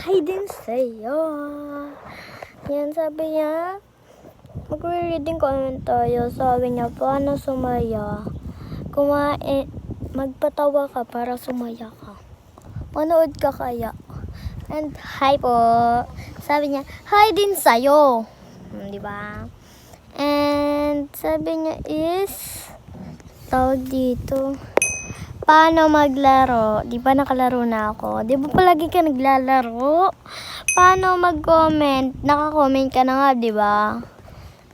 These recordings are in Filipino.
hi din sa'yo. Yan, sabi niya, magre-reading comment tayo. Sabi niya, paano sumaya? Magpatawa ka para sumaya ka. Manood ka kaya. And hi po. Sabi niya, hi din sa'yo. Di ba? And sabi niya is, tawag dito, paano maglaro? Di ba nakalaro na ako? Di ba palagi ka naglalaro? Paano mag-comment? Naka-comment ka na nga, di ba?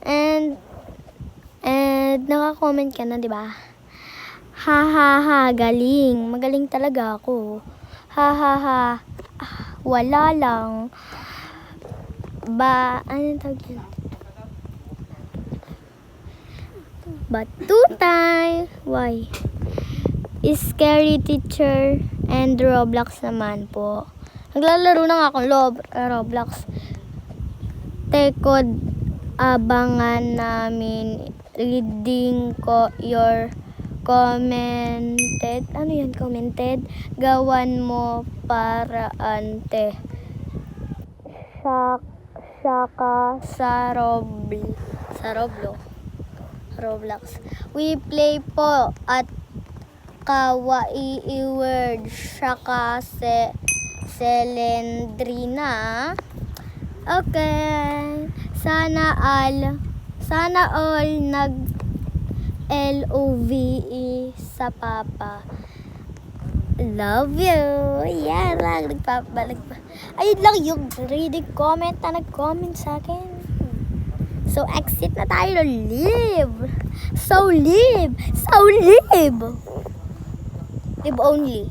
And naka-comment ka na, di ba? Ha ha ha, galing. Magaling talaga ako. Ha ha ha. Wala lang. Ano tawag yun? Batutay. Why? Scary teacher and Roblox naman po. Naglalaro na nga akong Roblox. Tekod, abangan namin. Reading ko your commented. Ano yun? Commented? Gawan mo para ante. Saka sa Roblox. We play po at kawaii word saka Selendrina. Okay. Sana all nag LOVE sa papa. Love you. Yeah, nagpapabalik pa. Ayun lang yung reading comment na nag-comment sa akin. So, exit na tayo. Live. So, live. Live only.